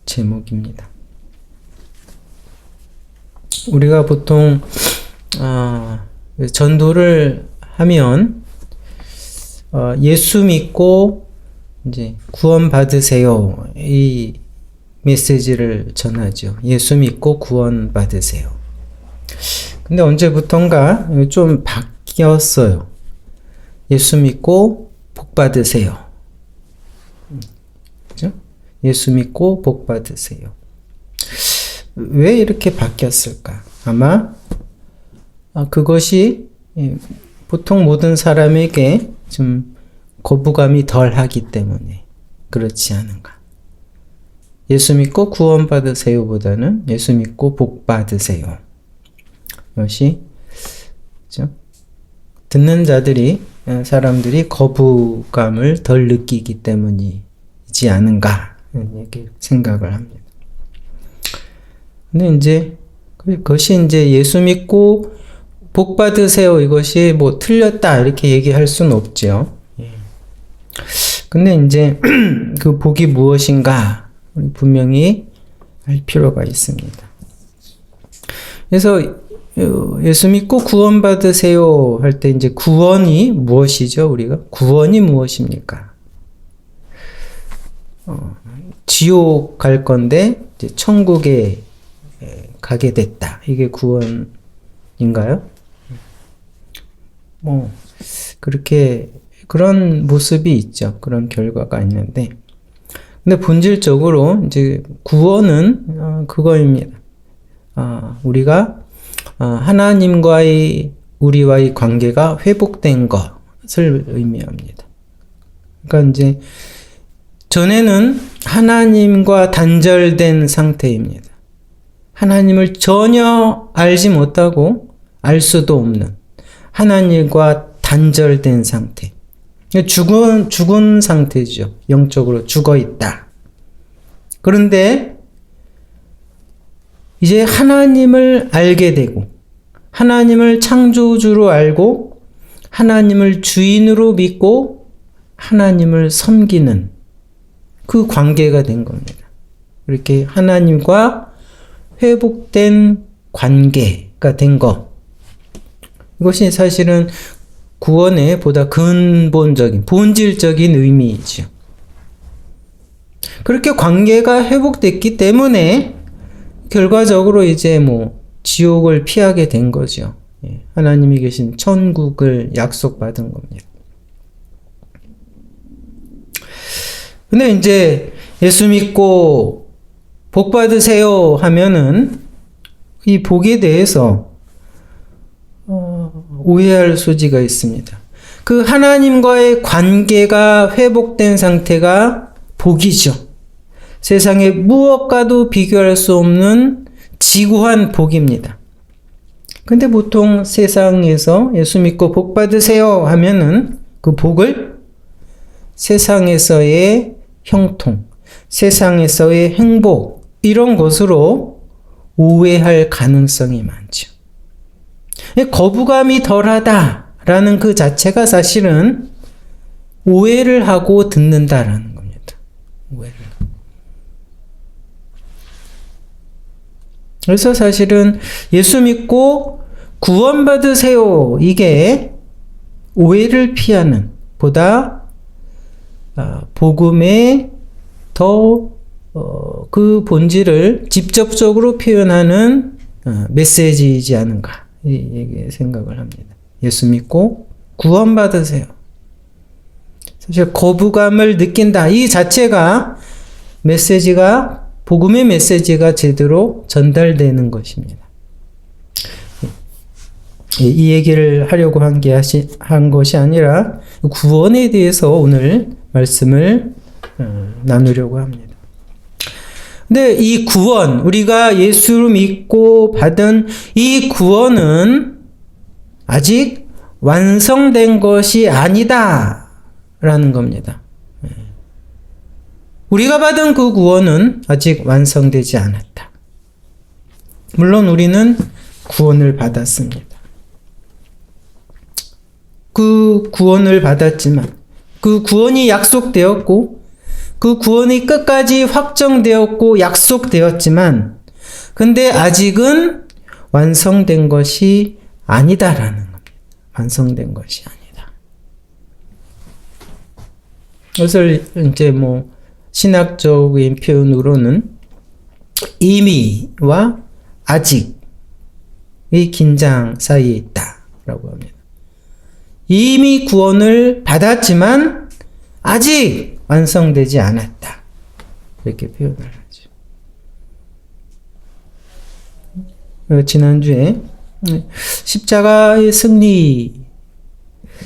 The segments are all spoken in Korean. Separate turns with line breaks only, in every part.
제목입니다. 우리가 보통 전도를 하면 예수 믿고 이제 구원 받으세요, 이 메시지를 전하죠. 예수 믿고 구원 받으세요. 근데 언제부턴가 좀 바뀌었어요. 예수 믿고 복 받으세요. 그죠? 예수 믿고 복 받으세요. 왜 이렇게 바뀌었을까? 아마 그것이 보통 모든 사람에게 좀 거부감이 덜 하기 때문에 그렇지 않은가. 예수 믿고 구원 받으세요 보다는 예수 믿고 복 받으세요. 이것이 그렇죠? 듣는 자들이, 사람들이 거부감을 덜 느끼기 때문이지 않은가 이렇게 생각을 합니다. 근데 이제 그것이 이제 예수 믿고 복 받으세요, 이것이 뭐 틀렸다 이렇게 얘기할 수는 없죠. 근데 이제 그 복이 무엇인가 우리 분명히 알 필요가 있습니다. 그래서 예수 믿고 구원 받으세요 할 때 이제 구원이 무엇이죠? 우리가 구원이 무엇입니까? 지옥 갈 건데 이제 천국에 가게 됐다. 이게 구원인가요? 뭐 그렇게 그런 모습이 있죠. 그런 결과가 있는데, 근데 본질적으로 이제 구원은 그거입니다. 우리가 하나님과의 우리와의 관계가 회복된 것을 의미합니다. 그러니까 이제 전에는 하나님과 단절된 상태입니다. 하나님을 전혀 알지 못하고 알 수도 없는 하나님과 단절된 상태. 죽은 상태죠. 영적으로 죽어 있다. 그런데 이제 하나님을 알게 되고 하나님을 창조주로 알고 하나님을 주인으로 믿고 하나님을 섬기는 그 관계가 된 겁니다. 이렇게 하나님과 회복된 관계가 된 것. 이것이 사실은 구원의 보다 근본적인, 본질적인 의미이죠. 그렇게 관계가 회복됐기 때문에 결과적으로 이제 뭐 지옥을 피하게 된 거죠. 하나님이 계신 천국을 약속받은 겁니다. 근데 이제 예수 믿고 복 받으세요 하면은 이 복에 대해서 오해할 소지가 있습니다. 그 하나님과의 관계가 회복된 상태가 복이죠. 세상에 무엇과도 비교할 수 없는 지구한 복입니다. 근데 보통 세상에서 예수 믿고 복 받으세요 하면은 그 복을 세상에서의 형통, 세상에서의 행복, 이런 것으로 오해할 가능성이 많죠. 거부감이 덜하다라는 그 자체가 사실은 오해를 하고 듣는다라는 겁니다. 오해를. 그래서 사실은 예수 믿고 구원받으세요, 이게 오해를 피하는 보다 복음의 더 그 본질을 직접적으로 표현하는 메시지이지 않은가 이게 생각을 합니다. 예수 믿고 구원받으세요. 사실 거부감을 느낀다, 이 자체가 메시지가, 복음의 메시지가 제대로 전달되는 것입니다. 이 얘기를 하려고 한 것이 아니라 구원에 대해서 오늘 말씀을 나누려고 합니다. 근데 이 구원, 우리가 예수를 믿고 받은 이 구원은 아직 완성된 것이 아니다 라는 겁니다. 우리가 받은 그 구원은 아직 완성되지 않았다. 물론 우리는 구원을 받았습니다. 그 구원을 받았지만 그 구원이 약속되었고 그 구원이 끝까지 확정되었고 약속되었지만 근데 아직은 완성된 것이 아니다라는 겁니다. 완성된 것이 아니다. 그것을 이제 신학적인 표현으로는 이미와 아직의 긴장 사이에 있다라고 합니다. 이미 구원을 받았지만 아직 완성되지 않았다. 이렇게 표현을 하죠. 지난주에 십자가의 승리,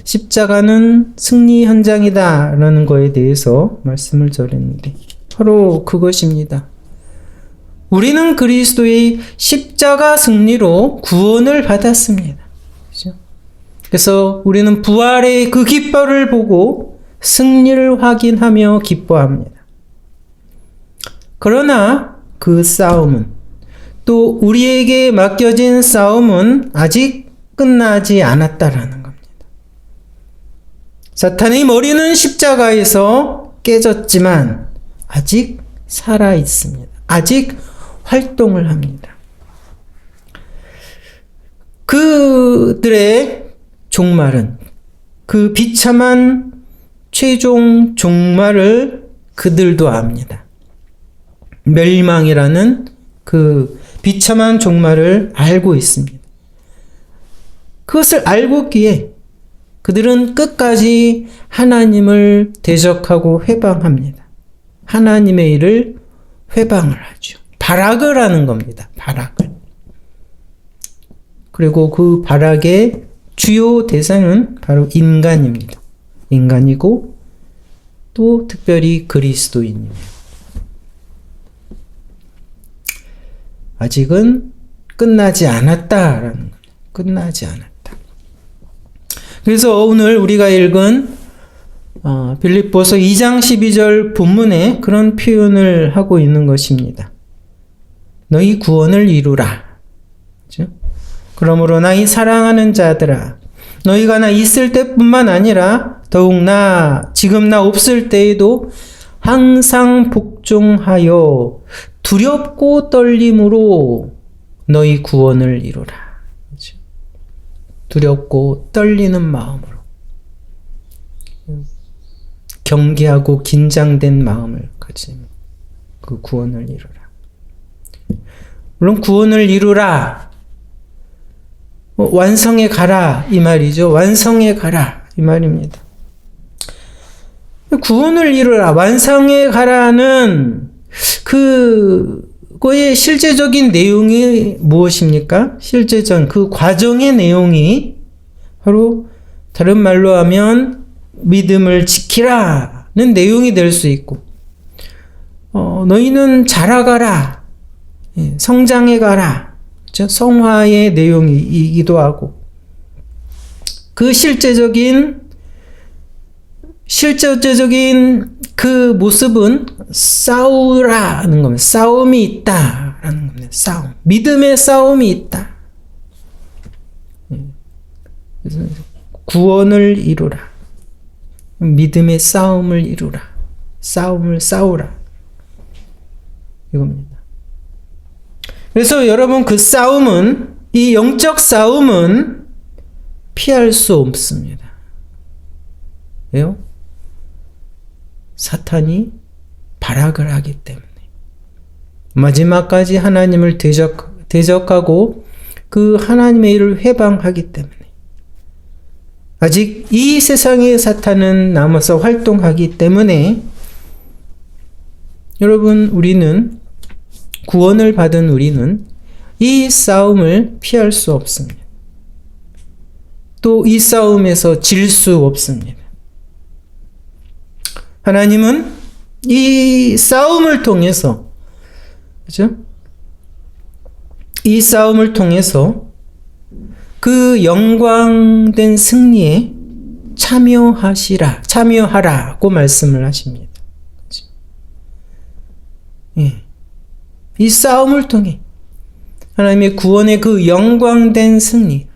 십자가는 승리 현장이다 라는 거에 대해서 말씀을 드렸는데 바로 그것입니다. 우리는 그리스도의 십자가 승리로 구원을 받았습니다. 그렇죠? 그래서 우리는 부활의 그 깃발을 보고 승리를 확인하며 기뻐합니다. 그러나 그 싸움은 또 우리에게 맡겨진 싸움은 아직 끝나지 않았다라는 겁니다. 사탄의 머리는 십자가에서 깨졌지만 아직 살아 있습니다. 아직 활동을 합니다. 그들의 종말은 그 비참한 최종 종말을 그들도 압니다. 멸망이라는 그 비참한 종말을 알고 있습니다. 그것을 알고 있기에 그들은 끝까지 하나님을 대적하고 회방합니다. 하나님의 일을 회방을 하죠. 발악을 하는 겁니다. 발악을. 그리고 그 발악의 주요 대상은 바로 인간입니다. 인간이고 또 특별히 그리스도인입니다. 아직은 끝나지 않았다라는 겁니다. 끝나지 않았다. 그래서 오늘 우리가 읽은 빌립보서 2장 12절 본문에 그런 표현을 하고 있는 것입니다. 너희 구원을 이루라. 그렇죠? 그러므로 나의 사랑하는 자들아, 너희가 나 있을 때뿐만 아니라 더욱 지금 나 없을 때에도 항상 복종하여 두렵고 떨림으로 너희 구원을 이루라. 그렇죠? 두렵고 떨리는 마음으로, 경계하고 긴장된 마음을 가진 그 구원을 이루라. 물론 구원을 이루라, 완성해 가라 이 말이죠. 완성해 가라 이 말입니다. 구원을 이루라, 완성해 가라는 그거의 실제적인 내용이 무엇입니까? 실제적 그 과정의 내용이 바로 다른 말로 하면 믿음을 지키라는 내용이 될 수 있고, 너희는 자라가라, 성장해 가라, 그렇죠? 성화의 내용이기도 하고, 그 실제적인 그 모습은 싸우라는 겁니다. 싸움이 있다라는 겁니다. 싸움. 믿음의 싸움이 있다. 그래서 구원을 이루라. 믿음의 싸움을 이루라. 싸움을 싸우라. 이겁니다. 그래서 여러분, 그 싸움은, 이 영적 싸움은 피할 수 없습니다. 왜요? 사탄이 발악을 하기 때문에. 마지막까지 하나님을 대적하고 그 하나님의 일을 회방하기 때문에. 아직 이 세상의 사탄은 남아서 활동하기 때문에 여러분, 우리는, 구원을 받은 우리는 이 싸움을 피할 수 없습니다. 또 이 싸움에서 질 수 없습니다. 하나님은 이 싸움을 통해서, 그죠? 이 싸움을 통해서 그 영광된 승리에 참여하라고 말씀을 하십니다. 그죠? 예. 이 싸움을 통해 하나님의 구원의 그 영광된 승리,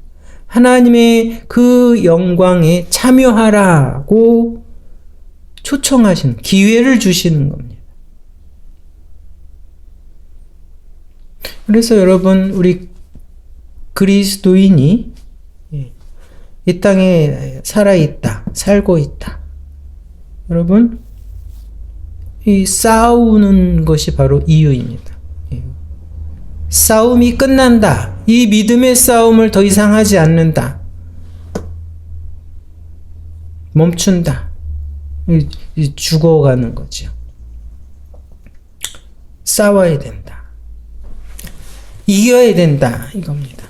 하나님의 그 영광에 참여하라고 초청하시는, 기회를 주시는 겁니다. 그래서 여러분, 우리 그리스도인이 이 땅에 살아있다, 살고 있다. 여러분, 이 싸우는 것이 바로 이유입니다. 싸움이 끝난다. 이 믿음의 싸움을 더 이상 하지 않는다. 멈춘다. 죽어가는 거죠. 싸워야 된다. 이겨야 된다. 이겁니다.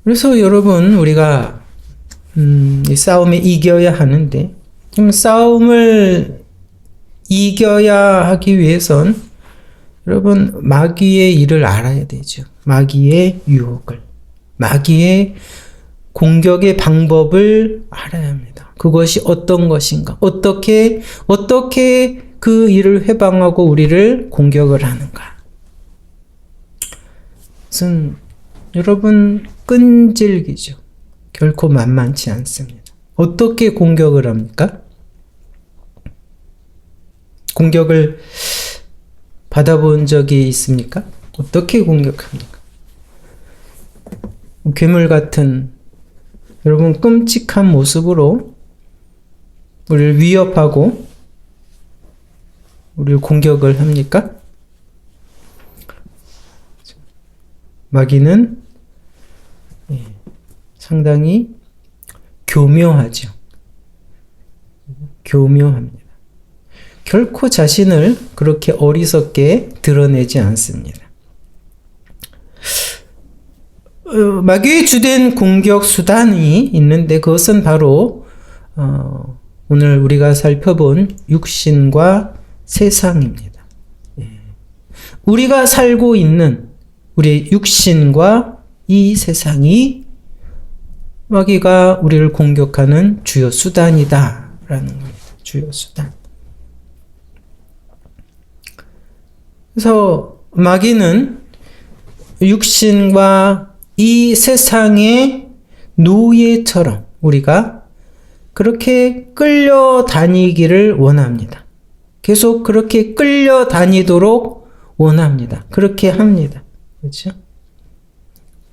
그래서 여러분, 우리가 이 싸움에 이겨야 하는데, 싸움을 이겨야 하기 위해선 여러분, 마귀의 일을 알아야 되죠. 마귀의 유혹을, 마귀의 공격의 방법을 알아야 합니다. 그것이 어떤 것인가, 어떻게 그 일을 회방하고 우리를 공격을 하는가. 그것은 여러분, 끈질기죠. 결코 만만치 않습니다. 어떻게 공격을 합니까? 공격을 받아본 적이 있습니까? 어떻게 공격합니까? 괴물 같은, 여러분, 끔찍한 모습으로 우리를 위협하고 우리를 공격을 합니까? 마귀는 상당히 교묘하죠. 교묘합니다. 결코 자신을 그렇게 어리석게 드러내지 않습니다. 마귀의 주된 공격 수단이 있는데, 그것은 바로 오늘 우리가 살펴본 육신과 세상입니다. 우리가 살고 있는 우리의 육신과 이 세상이 마귀가 우리를 공격하는 주요 수단이다라는 겁니다. 주요 수단. 그래서 마귀는 육신과 이 세상의 노예처럼 우리가 그렇게 끌려다니기를 원합니다. 계속 그렇게 끌려다니도록 원합니다. 그렇게 합니다. 그렇죠?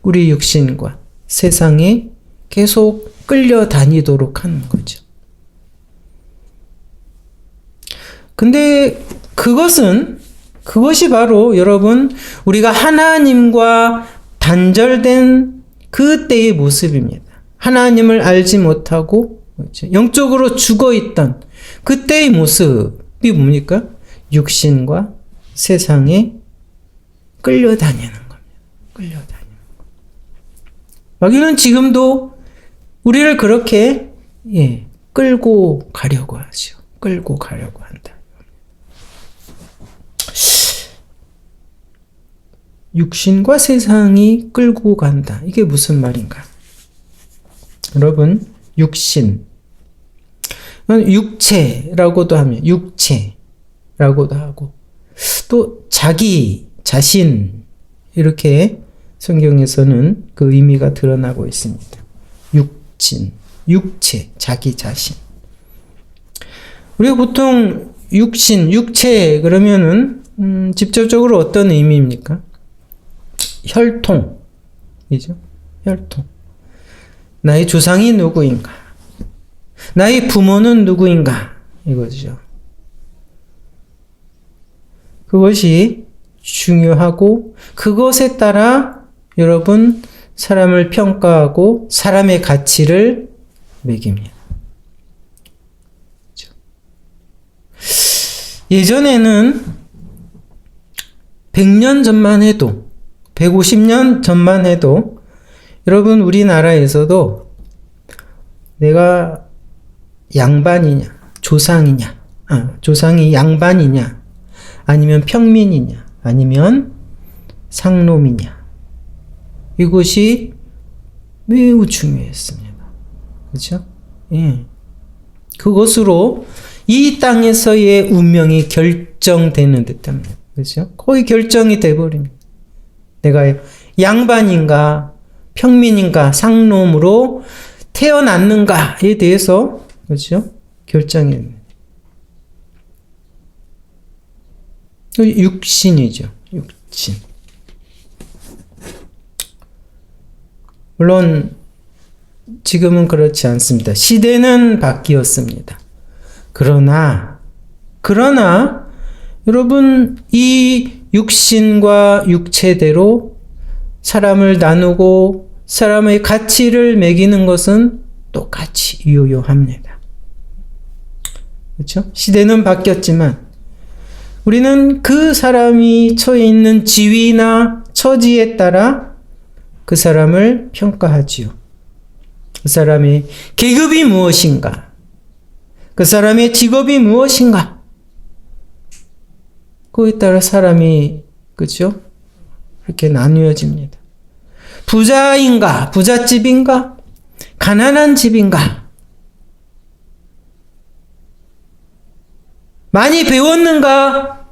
우리 육신과 세상에 계속 끌려다니도록 하는 거죠. 근데 그것이 바로 여러분, 우리가 하나님과 단절된 그때의 모습입니다. 하나님을 알지 못하고 그렇죠? 영적으로 죽어있던 그때의 모습이 뭡니까? 육신과 세상에 끌려다니는 겁니다. 끌려다니는 것. 마귀는 지금도 우리를 그렇게 끌고 가려고 하죠. 끌고 가려고 한다. 육신과 세상이 끌고 간다. 이게 무슨 말인가? 여러분, 육신, 육체라고도 하면 육체라고도 하고, 또 자기, 자신, 이렇게 성경에서는 그 의미가 드러나고 있습니다. 육체, 자기 자신. 우리가 보통 육신, 육체 그러면은 직접적으로 어떤 의미입니까? 혈통이죠. 혈통. 나의 조상이 누구인가? 나의 부모는 누구인가? 이거죠. 그것이 중요하고, 그것에 따라 여러분 사람을 평가하고 사람의 가치를 매깁니다. 그렇죠? 예전에는 100년 전만 해도, 150년 전만 해도 여러분, 우리나라에서도 내가 양반이냐, 조상이냐, 조상이 양반이냐, 아니면 평민이냐, 아니면 상놈이냐, 이것이 매우 중요했습니다. 그렇죠? 예. 그것으로 이 땅에서의 운명이 결정되는 듯합니다. 그렇죠? 거의 결정이 돼버립니다. 내가 양반인가, 평민인가 상놈으로 태어났는가에 대해서 그렇죠? 결정했는 육신이죠. 육신. 물론 지금은 그렇지 않습니다. 시대는 바뀌었습니다. 그러나 여러분 이 육신과 육체대로 사람을 나누고 사람의 가치를 매기는 것은 똑같이 유효합니다. 그렇죠? 시대는 바뀌었지만 우리는 그 사람이 처해 있는 지위나 처지에 따라 그 사람을 평가하지요. 그 사람의 계급이 무엇인가? 그 사람의 직업이 무엇인가? 그에 따라 사람이 그죠? 이렇게 나뉘어집니다. 부자인가? 부잣집인가? 가난한 집인가? 많이 배웠는가?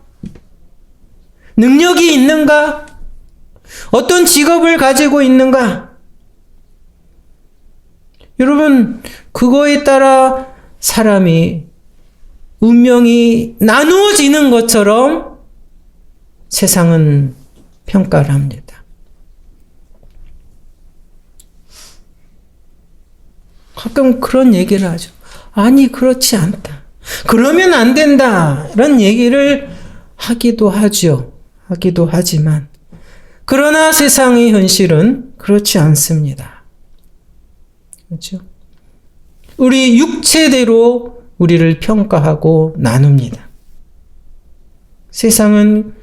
능력이 있는가? 어떤 직업을 가지고 있는가? 여러분, 그거에 따라 사람이 운명이 나누어지는 것처럼 세상은 평가를 합니다. 가끔 그런 얘기를 하죠. 아니, 그렇지 않다. 그러면 안 된다. 이런 얘기를 하기도 하죠. 하기도 하지만 그러나 세상의 현실은 그렇지 않습니다. 그렇죠? 우리 육체대로 우리를 평가하고 나눕니다. 세상은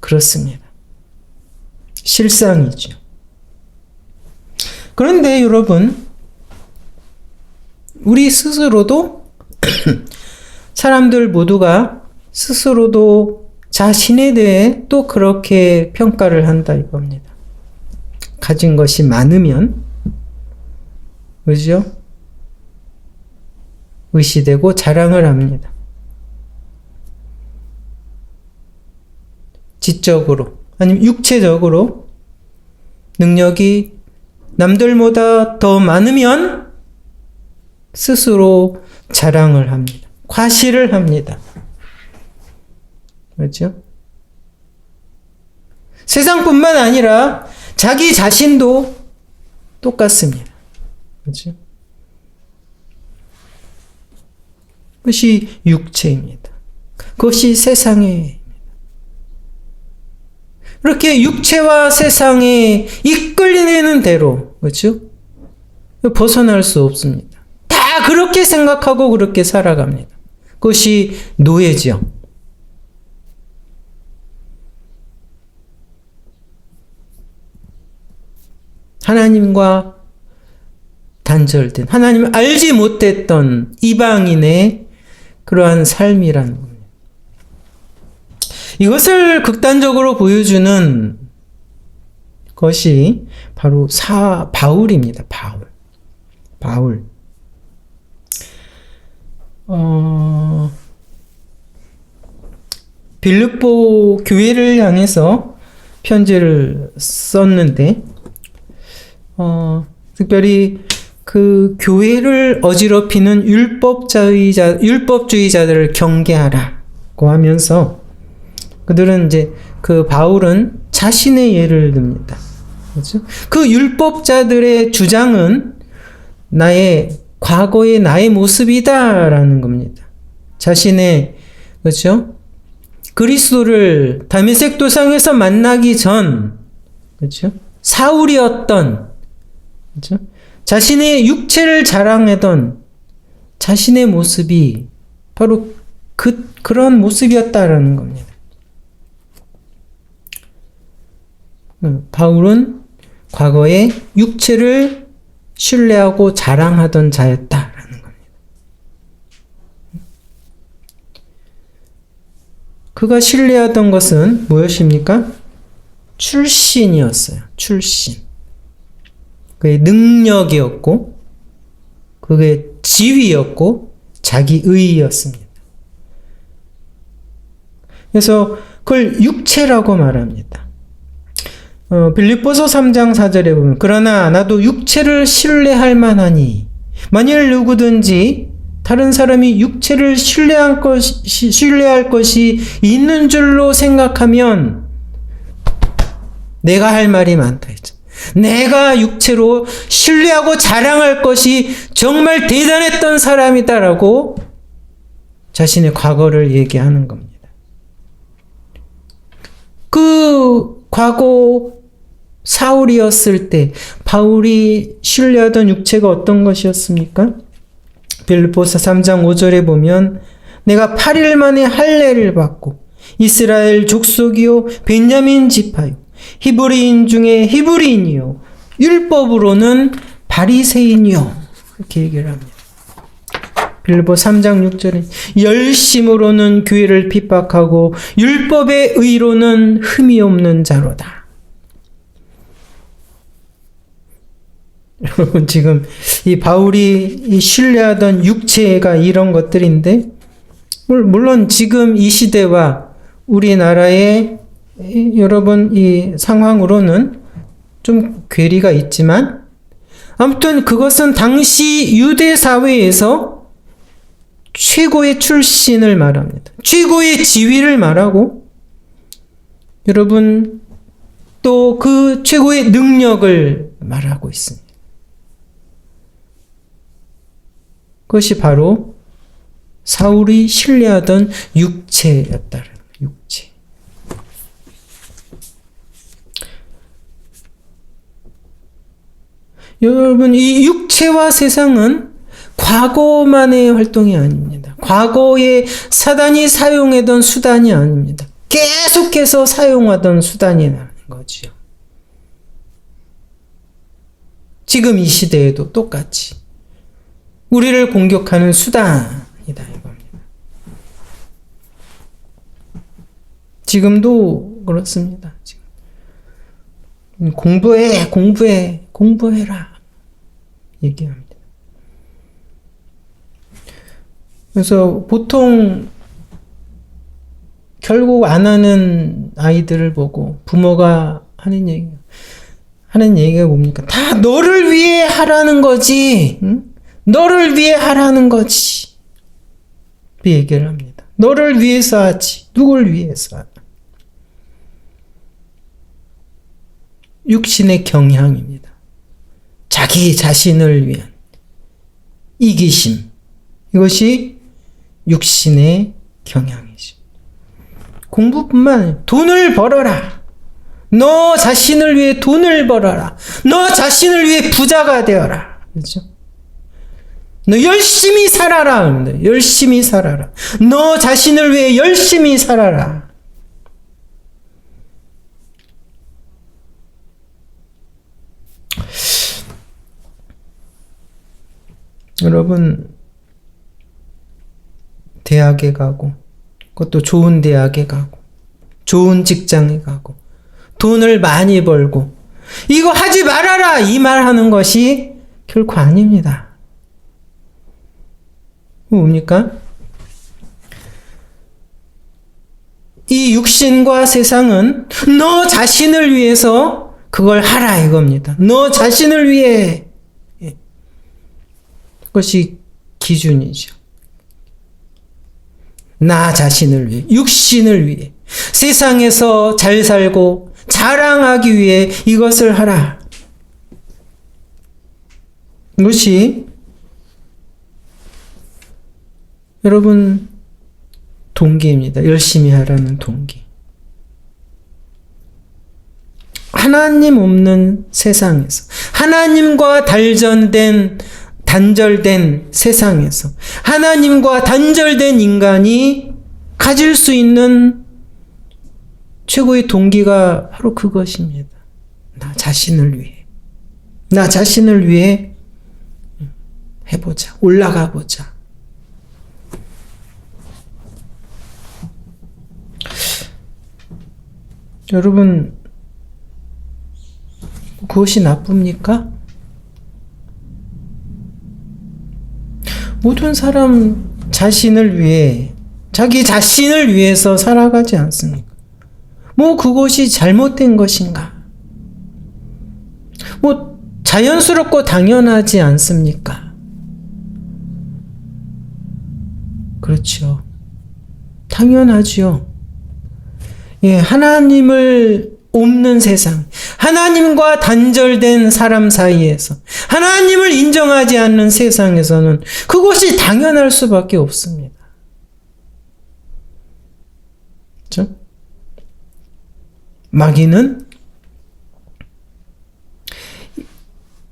그렇습니다. 실상이죠. 그런데 여러분, 우리 스스로도 사람들 모두가 스스로도 자신에 대해 또 그렇게 평가를 한다 이겁니다. 가진 것이 많으면 그죠? 의시되고 자랑을 합니다. 지적으로 아니면 육체적으로 능력이 남들보다 더 많으면 스스로 자랑을 합니다. 과시를 합니다. 그렇죠? 세상뿐만 아니라 자기 자신도 똑같습니다. 그렇죠? 그것이 육체입니다. 그것이 세상입니다. 이렇게 육체와 세상에 이끌리는 대로, 그렇죠? 벗어날 수 없습니다. 다 그렇게 생각하고 그렇게 살아갑니다. 그것이 노예죠. 하나님과 단절된, 하나님을 알지 못했던 이방인의 그러한 삶이라는 겁니다. 이것을 극단적으로 보여주는 것이 바로 바울입니다. 바울. 빌립보 교회를 향해서 편지를 썼는데, 특별히 그 교회를 어지럽히는 율법주의자들을 경계하라고 하면서 그들은 이제 그 바울은 자신의 예를 듭니다. 그렇죠? 그 율법자들의 주장은 과거의 나의 모습이다라는 겁니다. 자신의 그렇죠? 그리스도를 다메섹 도상에서 만나기 전 그렇죠? 사울이었던 그렇죠? 자신의 육체를 자랑하던 자신의 모습이 바로 그런 모습이었다라는 겁니다. 바울은 과거에 육체를 신뢰하고 자랑하던 자였다라는 겁니다. 그가 신뢰하던 것은 무엇입니까? 출신이었어요. 출신. 그의 능력이었고 그의 지위였고 자기 의의였습니다. 그래서 그걸 육체라고 말합니다. 빌립보서 3장 4절에 보면 그러나 나도 육체를 신뢰할 만하니 만일 누구든지 다른 사람이 육체를 신뢰할 것이 있는 줄로 생각하면 내가 할 말이 많다 했죠. 내가 육체로 신뢰하고 자랑할 것이 정말 대단했던 사람이다라고 자신의 과거를 얘기하는 겁니다. 그 과거 사울이었을 때 바울이 신뢰하던 육체가 어떤 것이었습니까? 빌립보서 3장 5절에 보면 내가 8일 만에 할례를 받고 이스라엘 족속이요 베냐민 지파요 히브리인 중에 히브리인이요 율법으로는 바리새인이요 이렇게 얘기를 합니다. 빌립보 3장 6절에 열심으로는 교회를 핍박하고 율법의 의로는 흠이 없는 자로다. 여러분 지금 이 바울이 신뢰하던 육체가 이런 것들인데 물론 지금 이 시대와 우리나라의 여러분 이 상황으로는 좀 괴리가 있지만 아무튼 그것은 당시 유대 사회에서 최고의 출신을 말합니다. 최고의 지위를 말하고 여러분 또 그 최고의 능력을 말하고 있습니다. 그것이 바로 사울이 신뢰하던 육체였다는 육체. 여러분 이 육체와 세상은 과거만의 활동이 아닙니다. 과거에 사단이 사용하던 수단이 아닙니다. 계속해서 사용하던 수단이라는 거죠. 지금 이 시대에도 똑같이 우리를 공격하는 수단이다 이겁니다. 지금도 그렇습니다. 지금. 공부해라 얘기합니다. 그래서 보통 결국 안 하는 아이들을 보고 부모가 하는 얘기가 뭡니까? 다 너를 위해 하라는 거지. 응? 너를 위해 하라는 거지. 그 얘기를 합니다. 너를 위해서 하지. 누굴 위해서 하나. 육신의 경향입니다. 자기 자신을 위한 이기심. 이것이 육신의 경향이지. 공부뿐만 아니라 돈을 벌어라. 너 자신을 위해 돈을 벌어라. 너 자신을 위해 부자가 되어라. 그렇죠? 너 열심히 살아라. 열심히 살아라. 너 자신을 위해 열심히 살아라. 여러분 대학에 가고 그것도 좋은 대학에 가고 좋은 직장에 가고 돈을 많이 벌고 이거 하지 말아라 이 말 하는 것이 결코 아닙니다. 뭡니까? 이 육신과 세상은 너 자신을 위해서 그걸 하라 이겁니다. 너 자신을 위해. 그것이 기준이죠. 나 자신을 위해, 육신을 위해, 세상에서 잘 살고 자랑하기 위해 이것을 하라. 이것이 여러분 동기입니다. 열심히 하라는 동기. 하나님 없는 세상에서 하나님과 단절된 세상에서 하나님과 단절된 인간이 가질 수 있는 최고의 동기가 바로 그것입니다. 나 자신을 위해 해보자. 올라가 보자. 여러분, 그것이 나쁩니까? 모든 사람 자신을 위해, 자기 자신을 위해서 살아가지 않습니까? 뭐 그것이 잘못된 것인가? 뭐 자연스럽고 당연하지 않습니까? 그렇죠. 당연하지요. 예, 하나님을 없는 세상, 하나님과 단절된 사람 사이에서, 하나님을 인정하지 않는 세상에서는 그것이 당연할 수밖에 없습니다. 그렇죠? 마귀는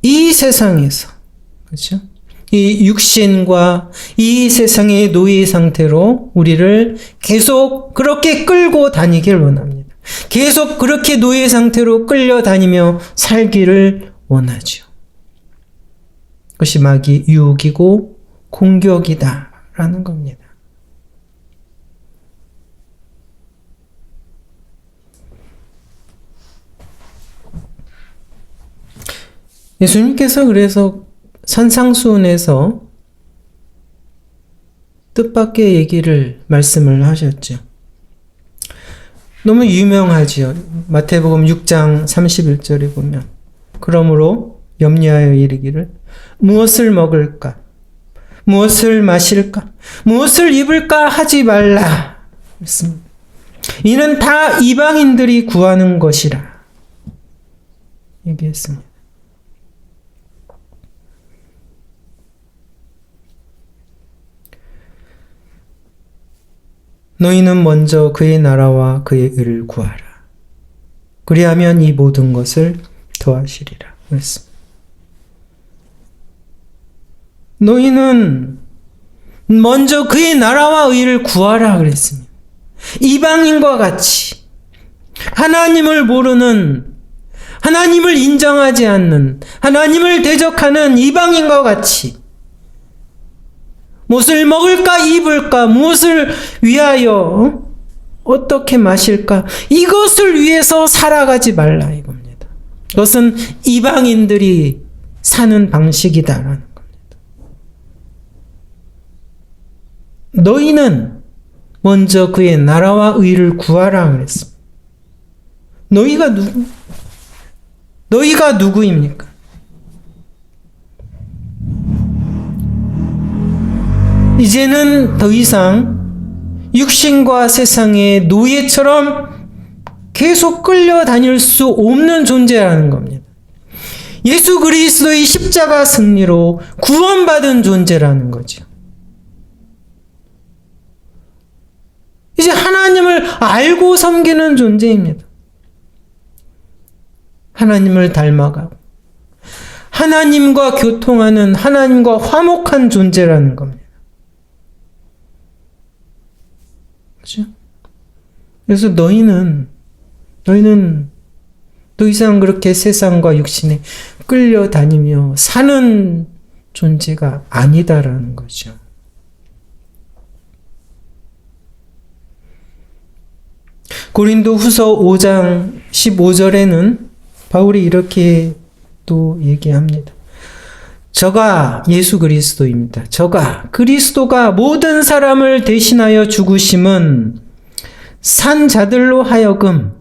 이 세상에서, 그렇죠? 이 육신과 이 세상의 노예 상태로 우리를 계속 그렇게 끌고 다니길 원합니다. 계속 그렇게 노예 상태로 끌려다니며 살기를 원하죠. 그것이 마귀 유혹이고 공격이다라는 겁니다. 예수님께서 그래서 산상수훈에서 뜻밖의 얘기를 말씀을 하셨죠. 너무 유명하지요. 마태복음 6장 31절에 보면 그러므로 염려하여 이르기를 무엇을 먹을까? 무엇을 마실까? 무엇을 입을까? 하지 말라. 그렇습니다. 이는 다 이방인들이 구하는 것이라. 얘기했습니다. 너희는 먼저 그의 나라와 그의 의를 구하라. 그리하면 이 모든 것을 더하시리라. 그랬습니다. 너희는 먼저 그의 나라와 의를 구하라 그랬습니다. 이방인과 같이 하나님을 모르는, 하나님을 인정하지 않는, 하나님을 대적하는 이방인과 같이 무엇을 먹을까 입을까 무엇을 위하여 어떻게 마실까 이것을 위해서 살아가지 말라 이겁니다. 그것은 이방인들이 사는 방식이다라는 겁니다. 너희는 먼저 그의 나라와 의를 구하라 그랬습니다. 너희가 누구입니까? 이제는 더 이상 육신과 세상의 노예처럼 계속 끌려다닐 수 없는 존재라는 겁니다. 예수 그리스도의 십자가 승리로 구원받은 존재라는 거죠. 이제 하나님을 알고 섬기는 존재입니다. 하나님을 닮아가고 하나님과 교통하는, 하나님과 화목한 존재라는 겁니다. 그렇죠? 그래서 너희는 더 이상 그렇게 세상과 육신에 끌려다니며 사는 존재가 아니다라는 거죠. 고린도 후서 5장 15절에는 바울이 이렇게 또 얘기합니다. 저가 예수 그리스도입니다. 저가 그리스도가 모든 사람을 대신하여 죽으심은 산 자들로 하여금,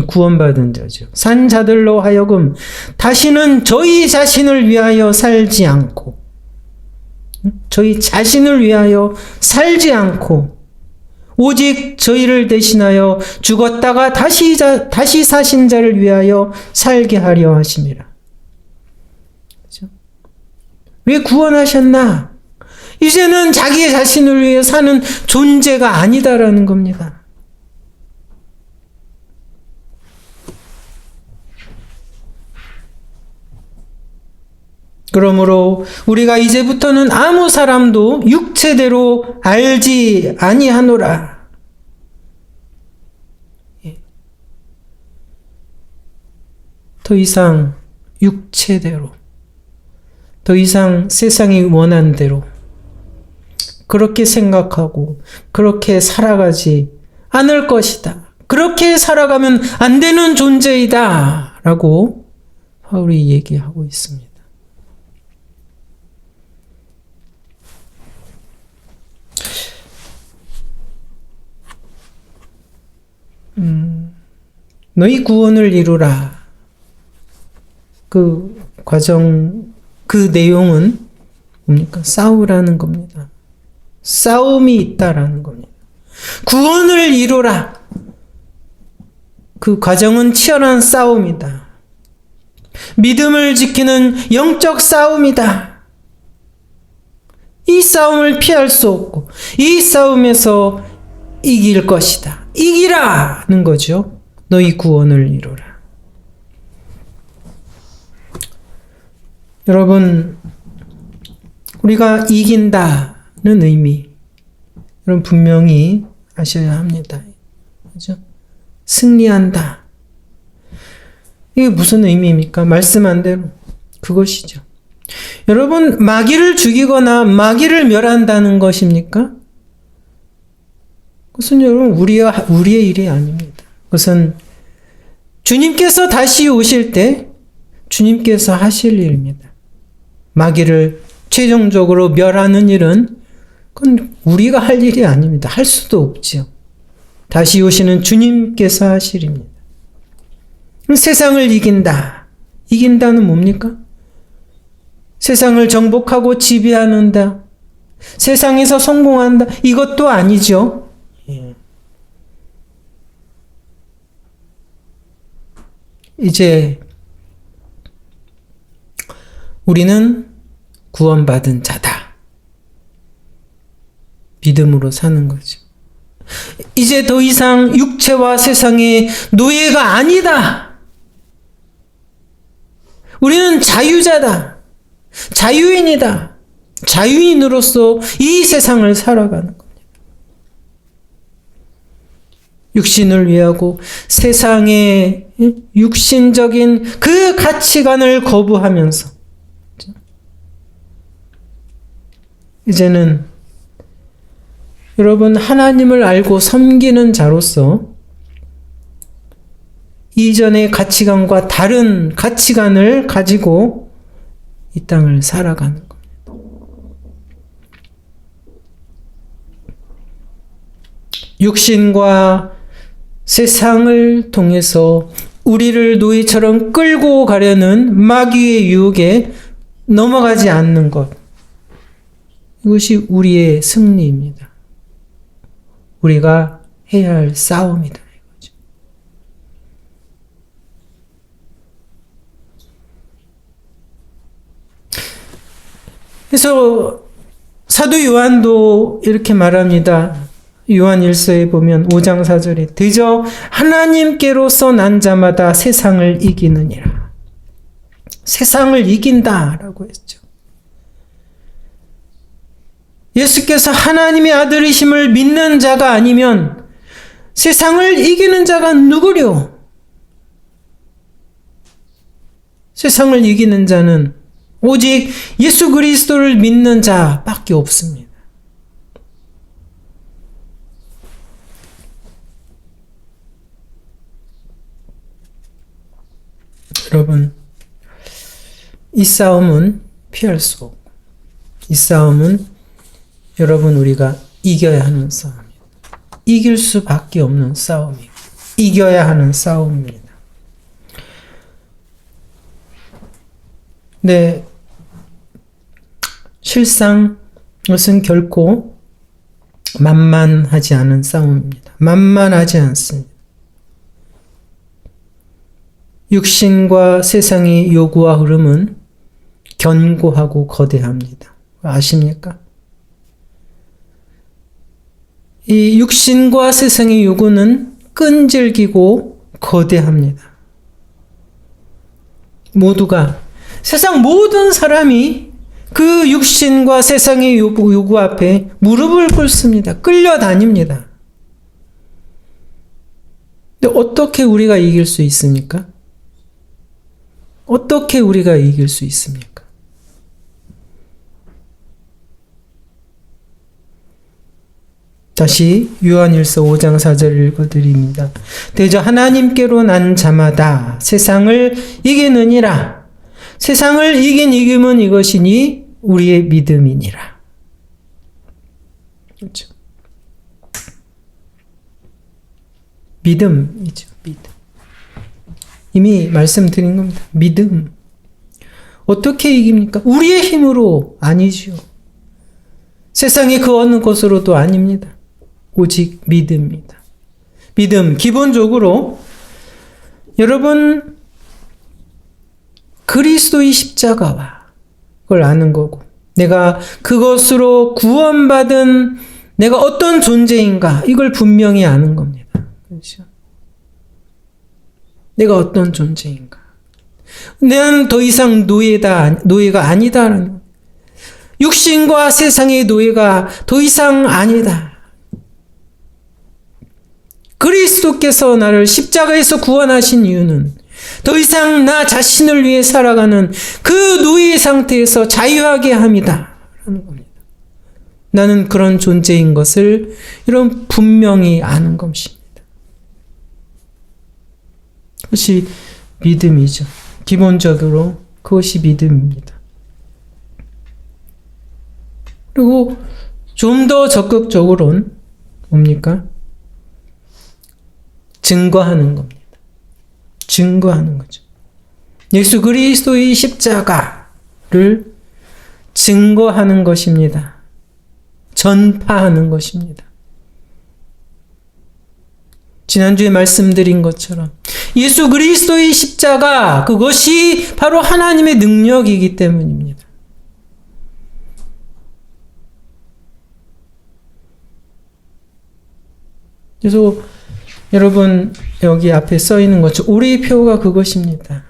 구원받은 자죠. 산 자들로 하여금 다시는 저희 자신을 위하여 살지 않고, 저희 자신을 위하여 살지 않고 오직 저희를 대신하여 죽었다가 다시 사신 자를 위하여 살게 하려 하심이라. 왜 구원하셨나? 이제는 자기 자신을 위해 사는 존재가 아니다라는 겁니다. 그러므로 우리가 이제부터는 아무 사람도 육체대로 알지 아니하노라. 더 이상 육체대로, 더 이상 세상이 원한 대로 그렇게 생각하고 그렇게 살아가지 않을 것이다. 그렇게 살아가면 안 되는 존재이다. 라고 바울이 얘기하고 있습니다. 너희 구원을 이루라. 그 과정, 그 내용은 뭡니까? 싸우라는 겁니다. 싸움이 있다라는 겁니다. 구원을 이루라. 그 과정은 치열한 싸움이다. 믿음을 지키는 영적 싸움이다. 이 싸움을 피할 수 없고 이 싸움에서 이길 것이다. 이기라는 거죠. 너희 구원을 이루라. 여러분, 우리가 이긴다는 의미, 여러분 분명히 아셔야 합니다. 그죠? 승리한다. 이게 무슨 의미입니까? 말씀한 대로 그것이죠. 여러분, 마귀를 죽이거나 마귀를 멸한다는 것입니까? 그것은 여러분 우리의 일이 아닙니다. 그것은 주님께서 다시 오실 때 주님께서 하실 일입니다. 마귀를 최종적으로 멸하는 일은 그건 우리가 할 일이 아닙니다. 할 수도 없지요. 다시 오시는 주님께서 하실 일입니다. 세상을 이긴다. 이긴다는 뭡니까? 세상을 정복하고 지배하는다. 세상에서 성공한다. 이것도 아니죠. 이제 우리는 구원받은 자다. 믿음으로 사는 거죠. 이제 더 이상 육체와 세상의 노예가 아니다. 우리는 자유자다. 자유인이다. 자유인으로서 이 세상을 살아가는 겁니다. 육신을 위하고 세상의 육신적인 그 가치관을 거부하면서 이제는 여러분 하나님을 알고 섬기는 자로서 이전의 가치관과 다른 가치관을 가지고 이 땅을 살아가는 겁니다. 육신과 세상을 통해서 우리를 노예처럼 끌고 가려는 마귀의 유혹에 넘어가지 않는 것. 이것이 우리의 승리입니다. 우리가 해야 할 싸움이다. 이거죠. 그래서 사도 요한도 이렇게 말합니다. 요한 1서에 보면 5장 4절에 드저 하나님께로서 난 자마다 세상을 이기느니라. 세상을 이긴다라고 했죠. 예수께서 하나님의 아들이심을 믿는 자가 아니면 세상을 이기는 자가 누구려? 세상을 이기는 자는 오직 예수 그리스도를 믿는 자밖에 없습니다. 여러분, 이 싸움은 피할 수 없고, 이 싸움은 여러분 우리가 이겨야 하는 싸움이에요. 이길 수밖에 없는 싸움이에요. 이겨야 하는 싸움입니다. 네, 실상 이것은 결코 만만하지 않은 싸움입니다. 만만하지 않습니다. 육신과 세상의 요구와 흐름은 견고하고 거대합니다. 아십니까? 이 육신과 세상의 요구는 끈질기고 거대합니다. 모두가, 세상 모든 사람이 그 육신과 세상의 요구 앞에 무릎을 꿇습니다. 끌려다닙니다. 근데 어떻게 우리가 이길 수 있습니까? 어떻게 우리가 이길 수 있습니까? 다시 요한일서 5장 4절 읽어드립니다. 대저 하나님께로 난 자마다 세상을 이기느니라. 세상을 이긴 이김은 이것이니 우리의 믿음이니라. 그렇죠. 믿음이죠. 믿음. 이미 말씀드린 겁니다. 믿음. 어떻게 이깁니까? 우리의 힘으로 아니지요. 세상의 그 어느 것으로도 아닙니다. 오직 믿음입니다. 믿음, 기본적으로 여러분 그리스도의 십자가와 그걸 아는 거고, 내가 그것으로 구원받은 내가 어떤 존재인가 이걸 분명히 아는 겁니다. 그렇죠? 내가 어떤 존재인가. 나는 더 이상 노예가 아니다라는 거예요. 육신과 세상의 노예가 더 이상 아니다. 그리스도께서 나를 십자가에서 구원하신 이유는 더 이상 나 자신을 위해 살아가는 그 노예의 상태에서 자유하게 함이다 라는 겁니다. 나는 그런 존재인 것을 이런 분명히 아는 것입니다. 그것이 믿음이죠. 기본적으로 그것이 믿음입니다. 그리고 좀 더 적극적으로는 뭡니까? 증거하는 겁니다. 증거하는 거죠. 예수 그리스도의 십자가를 증거하는 것입니다. 전파하는 것입니다. 지난주에 말씀드린 것처럼 예수 그리스도의 십자가, 그것이 바로 하나님의 능력이기 때문입니다. 그래서 여러분 여기 앞에 써 있는 것처럼 우리의 표가 그것입니다.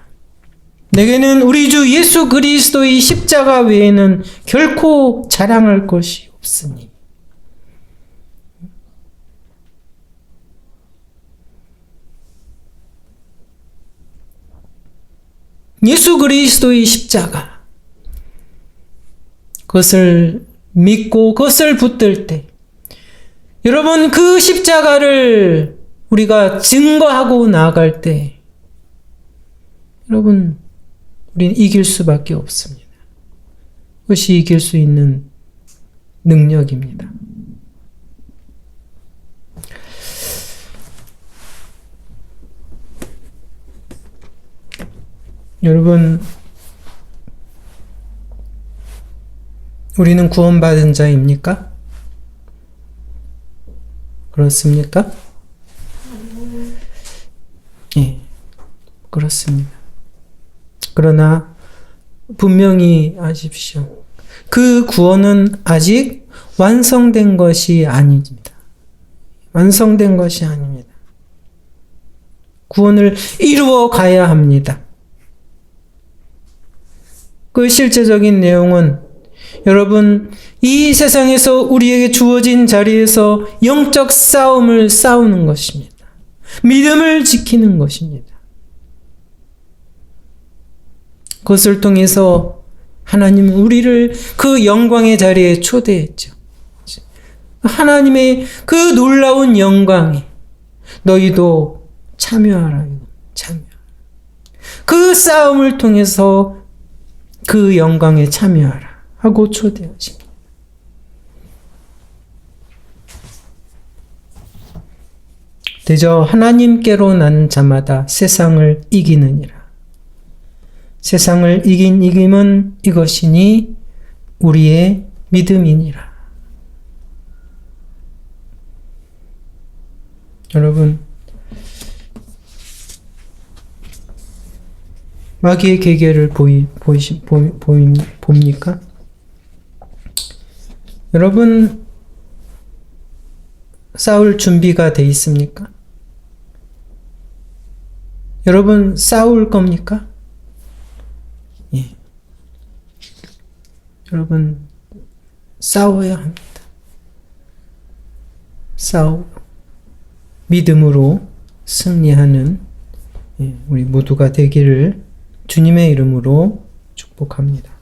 내게는 우리 주 예수 그리스도의 십자가 외에는 결코 자랑할 것이 없으니. 예수 그리스도의 십자가, 그것을 믿고 그것을 붙들 때, 여러분 그 십자가를 우리가 증거하고 나아갈 때, 여러분 우리는 이길 수밖에 없습니다. 그것이 이길 수 있는 능력입니다. 여러분, 우리는 구원받은 자입니까? 그렇습니까? 예, 그렇습니다. 그러나 분명히 아십시오. 그 구원은 아직 완성된 것이 아닙니다. 완성된 것이 아닙니다. 구원을 이루어 가야 합니다. 그 실제적인 내용은 여러분, 이 세상에서 우리에게 주어진 자리에서 영적 싸움을 싸우는 것입니다. 믿음을 지키는 것입니다. 그것을 통해서 하나님은 우리를 그 영광의 자리에 초대했죠. 하나님의 그 놀라운 영광에 너희도 참여하라. 참여하라. 그 싸움을 통해서 그 영광에 참여하라 하고 초대하십니다. 대저 하나님께로 난 자마다 세상을 이기느니라. 세상을 이긴 이김은 이것이니 우리의 믿음이니라. 여러분, 마귀의 계계를 봅니까? 여러분, 싸울 준비가 돼 있습니까? 여러분, 싸울 겁니까? 예. 여러분, 싸워야 합니다. 믿음으로 승리하는 우리 모두가 되기를 주님의 이름으로 축복합니다.